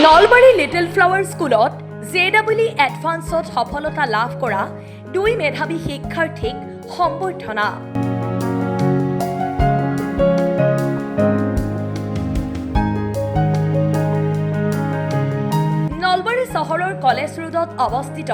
Nalbari little flower স্কুলত JEE এডভান্সত সফলতা লাভ কৰা 2 মেধাৱী শিক্ষাৰ্থীক সম্বৰ্ধনা। নলবাৰী চহৰৰ কলেজ ৰোডত অৱস্থিত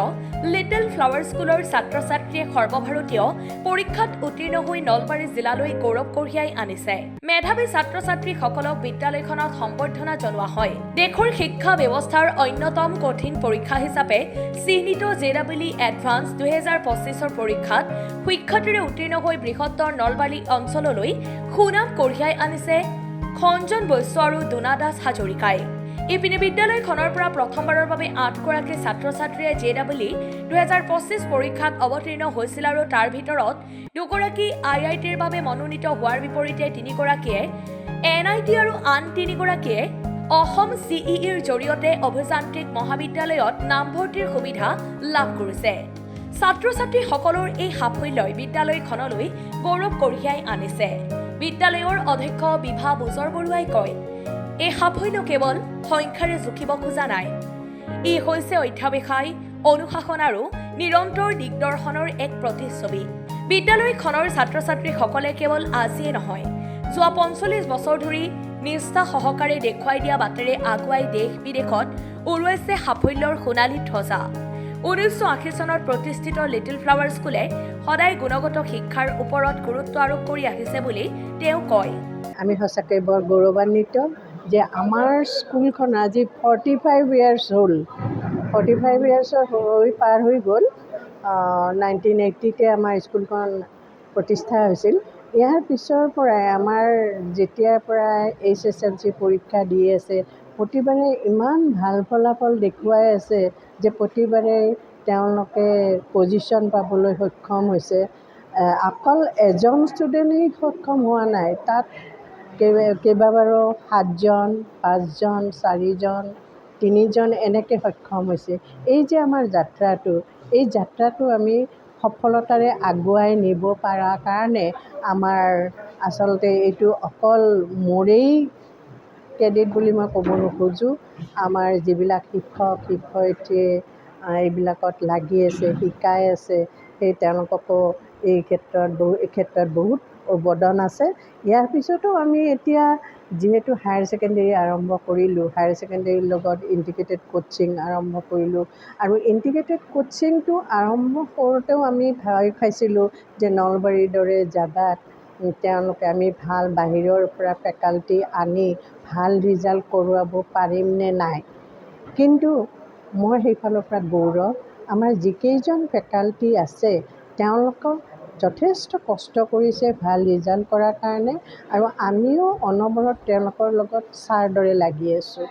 লিটল ফ্লাৱাৰ স্কুলৰ ছাত্ৰ-ছাত্ৰীয়ে সৰ্বভাৰতীয় পৰীক্ষাত উত্তীৰ্ণ হৈ নলবাৰী জিলালৈ গৌৰৱ কঢ়িয়াই আনিছে। মেধাৱী ছাত্ৰ-ছাত্ৰীসকলক বিদ্যালয়খনত সম্বৰ্ধনা জনোৱা হয়। দেশৰ শিক্ষা ব্যৱস্থাৰ অন্যতম কঠিন পৰীক্ষা হিচাপে চিহ্নিত JEE এডভান্স 2025ৰ পৰীক্ষাত সুখ্যাতিৰে উত্তীৰ্ণ হৈ বৃহত্তৰ নলবাৰী অঞ্চললৈ সুনাম কঢ়িয়াই আনিছে খঞ্জন বৈশ্য আৰু দুনা দাস হাজৰিকাই। ইপিনে বিদ্যালয়খনৰ পৰা প্ৰথমবাৰৰ বাবে 8 গৰাকী ছাত্ৰ-ছাত্ৰীয়ে JEE 2025 পৰীক্ষাত অৱতীৰ্ণ হৈছিল আৰু তাৰ ভিতৰত 2 গৰাকী IITৰ বাবে মনোনীত হোৱাৰ বিপৰীতে 3 গৰাকীয়ে NIT আৰু আন 3 গৰাকীয়ে অসম CEEৰ জৰিয়তে অভিযান্ত্ৰিক মহাবিদ্যালয়ত নামভৰ্তিৰ সুবিধা লাভ কৰিছে। ছাত্ৰ-ছাত্ৰীসকলৰ এই সাফল্যই বিদ্যালয়খনলৈ গৌৰৱ কঢ়িয়াই আনিছে। বিদ্যালয়ৰ অধ্যক্ষ বিভা বুজৰ বৰুৱাই কয়, এই সাফল্য কেৱল সংখ্যাৰে জুখিব খোজা নাই। ই হৈছে অধ্যাৱসায়, অনুশাসন আৰু নিৰন্তৰ দিগদৰ্শনৰ এক প্ৰতিচ্ছবি। বিদ্যালয়খনৰ ছাত্ৰ-ছাত্ৰীসকলে কেৱল আজিয়ে নহয়, যোৱা 45 বছৰ ধৰি নিষ্ঠা সহকাৰে দেখুৱাই দিয়া বাটেৰে আগুৱাই দেশ-বিদেশত উৰুৱাইছে সাফল্যৰ সোণালী ধ্বজা। 1980 চনত প্ৰতিষ্ঠিত লিটল ফ্লাৱাৰ স্কুলে সদায় গুণগত শিক্ষাৰ ওপৰত গুৰুত্ব আৰোপ কৰি আহিছে বুলি তেওঁ কয়। আমি সঁচাকৈ বৰ গৌৰৱান্বিত যে আমাৰ স্কুলখন আজি 45 ইয়াৰ্ছ হ'ল। 45 ইয়াৰ্ছৰ পাৰ হৈ গ'ল। 1980তে আমাৰ স্কুলখন প্ৰতিষ্ঠা হৈছিল। ইয়াৰ পিছৰ পৰাই আমাৰ যেতিয়াৰ পৰা HSLC পৰীক্ষা দি আছে, প্ৰতিবাৰে ইমান ভাল ফলাফল দেখুৱাই আছে যে প্ৰতিবাৰে তেওঁলোকে পজিশ্যন পাবলৈ সক্ষম হৈছে। অকল এজন ষ্টুডেণ্টেই সক্ষম হোৱা নাই, তাত কেইবাবাৰো 7জন, 5জন, 4জন, 3জন এনেকৈ সক্ষম হৈছে। এই যে আমাৰ যাত্ৰাটো, এই যাত্ৰাটো আমি সফলতাৰে আগুৱাই নিব পৰাৰ কাৰণে আমাৰ আচলতে এইটো অকল মোৰেই ক্ৰেডিট বুলি মই ক'ব নোখোজোঁ। আমাৰ যিবিলাক শিক্ষক শিক্ষয়িত্ৰীয়ে এইবিলাকত লাগি আছে, শিকাই আছে, সেই তেওঁলোককো এই ক্ষেত্ৰত বহুত অৱদান আছে। ইয়াৰ পিছতো আমি এতিয়া যিহেতু হায়াৰ ছেকেণ্ডেৰী আৰম্ভ কৰিলোঁ, হায়াৰ ছেকেণ্ডেৰীৰ লগত ইণ্টিগ্ৰেটেড কোচিং আৰম্ভ কৰিলোঁ আৰু ইণ্টিগ্ৰেটেড কোচিংটো আৰম্ভ কৰোঁতেও আমি ভয় খাইছিলোঁ যে নলবাৰীৰ দৰে জেগাত আমি ভাল বাহিৰৰ পৰা ফেকাল্টি আনি ভাল ৰিজাল্ট কৰোৱাব পাৰিম নে নাই। কিন্তু মই সেইফালৰ পৰা গৌৰৱ, আমাৰ যিকেইজন ফেকাল্টি আছে তেওঁলোকক যথেষ্ট কষ্ট কৰিছে ভাল ৰিজাল্ট কৰাৰ কাৰণে, আৰু আমিও অনবৰত তেওঁলোকৰ লগত ছাৰ দৰে লাগি আছোঁ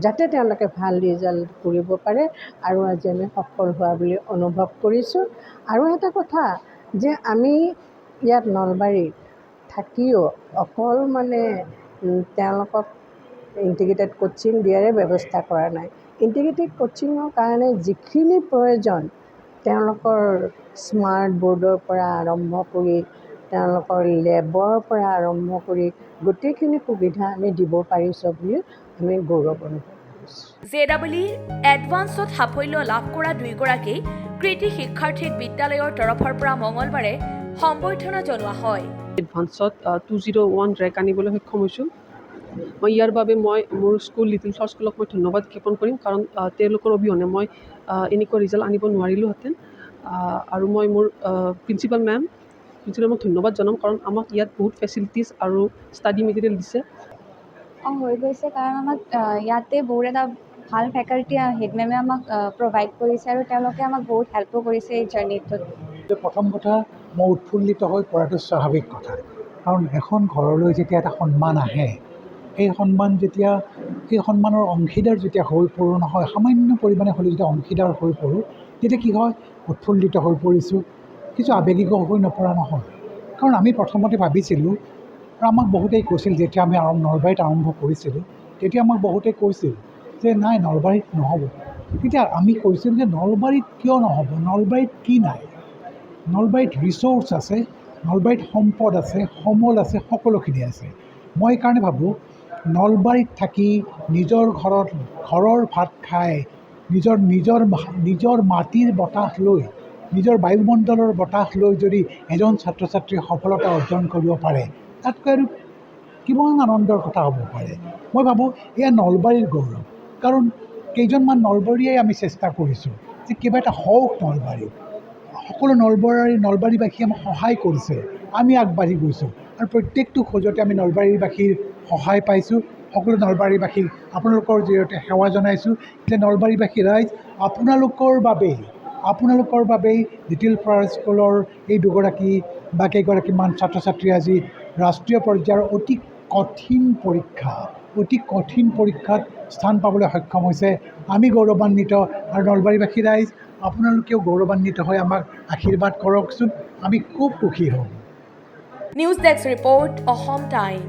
যাতে তেওঁলোকে ভাল ৰিজাল্ট কৰিব পাৰে, আৰু আজি আমি সফল হোৱা বুলি অনুভৱ কৰিছোঁ। আৰু এটা কথা যে আমি ইয়াত নলবাৰীত থাকিও অকল তেওঁলোকক ইণ্টিগ্ৰেটেড কোচিং দিয়াৰে ব্যৱস্থা কৰা নাই। ইণ্টিগ্ৰেটেড কোচিঙৰ কাৰণে যিখিনি প্ৰয়োজন, তেওঁলোকৰ স্মাৰ্ট বৰ্ডৰ পৰা আৰম্ভ কৰি তেওঁলোকৰ লেবৰ পৰা আৰম্ভ কৰি গোটেইখিনি সুবিধা আমি দিব পাৰিছোঁ বুলি আমি গৌৰৱ অনুভৱ কৰিছোঁ। JEE এডভান্সত সাফল্য লাভ কৰা 2 গৰাকী কৃতি শিক্ষাৰ্থীক বিদ্যালয়ৰ তৰফৰ পৰা মঙলবাৰে সম্বৰ্ধনা জনোৱা হয়। এডভান্সত 201 ৰেংক আনিবলৈ সক্ষম হৈছোঁ। মই ইয়াৰ বাবে মোৰ স্কুল লিটল ফ্লাৱাৰ স্কুলক মই ধন্যবাদ জ্ঞাপন কৰিম, কাৰণ তেওঁলোকৰ অবিহনে মই এনেকুৱা ৰিজাল্ট আনিব নোৱাৰিলোঁহেঁতেন। আৰু মই মোৰ প্ৰিন্সিপাল মেমক ধন্যবাদ জনাম, কাৰণ আমাক ইয়াত বহুত ফেচিলিটিছ আৰু ষ্টাডি মেটেৰিয়েল দিছে। হৈ গৈছে, কাৰণ আমাক ইয়াতে বহুত এটা ভাল ফেকাল্টি হেড মেমে আমাক প্ৰভাইড কৰিছে আৰু তেওঁলোকে আমাক বহুত হেল্পো কৰিছে এই জাৰ্ণিটোত। প্ৰথম কথা, মই উৎফুল্লিত হৈ পৰাটো স্বাভাৱিক কথা, কাৰণ এখন ঘৰলৈ যেতিয়া এটা সন্মান আহে, সেই সন্মানৰ অংশীদাৰ যেতিয়া হৈ পৰোঁ নহয়, সামান্য পৰিমাণে হ'লেও যেতিয়া অংশীদাৰ হৈ পৰোঁ, তেতিয়া কি হয়, উৎফুল্লিত হৈ পৰিছোঁ, কিছু আৱেগিক হৈ নপৰা নহয়। কাৰণ আমি প্ৰথমতে ভাবিছিলোঁ, আৰু আমাক বহুতেই কৈছিল, যেতিয়া আমি নলবাৰীত আৰম্ভ কৰিছিলোঁ তেতিয়া আমাক বহুতেই কৈছিল যে নাই, নলবাৰীত নহ'ব। তেতিয়া আমি কৈছিলোঁ যে নলবাৰীত কিয় নহ'ব, নলবাৰীত কি নাই। নলবাৰীত ৰিচোৰ্চ আছে, নলবাৰীত সম্পদ আছে, সমল আছে, সকলোখিনি আছে। মই সেইকাৰণে ভাবোঁ নলবাৰীত থাকি ঘৰৰ ভাত খাই নিজৰ মাটিৰ বতাহ লৈ নিজৰ বায়ুমণ্ডলৰ বতাহ লৈ যদি এজন ছাত্ৰ ছাত্ৰীয়ে সফলতা অৰ্জন কৰিব পাৰে তাতকৈ আৰু কিমান আনন্দৰ কথা হ'ব পাৰে। মই ভাবোঁ এয়া নলবাৰীৰ গৌৰৱ, কাৰণ কেইজনমান নলবাৰীয়ে আমি চেষ্টা কৰিছোঁ যে কিবা এটা হওক নলবাৰীত। সকলো নলবাৰীবাসীয়ে আমাক সহায় কৰিছে, আমি আগবাঢ়ি গৈছোঁ আৰু প্ৰত্যেকটো খোজতে আমি নলবাৰীবাসীৰ সহায় পাইছোঁ। সকলো নলবাৰীবাসীক আপোনালোকৰ জৰিয়তে সেৱা জনাইছোঁ যে নলবাৰীবাসী ৰাইজ আপোনালোকৰ বাবেই লিটিল ফ্লাৱাৰ স্কুলৰ এই দুগৰাকী বা কেইগৰাকীমান ছাত্ৰ ছাত্ৰী আজি ৰাষ্ট্ৰীয় পৰ্যায়ৰ অতি কঠিন পৰীক্ষাত স্থান পাবলৈ সক্ষম হৈছে। আমি গৌৰৱান্বিত আৰু নলবাৰীবাসী ৰাইজ আপোনালোকেও গৌৰৱান্বিত হৈ আমাক আশীৰ্বাদ কৰকচোন, আমি খুব সুখী হ'ম। News desk report Assam time.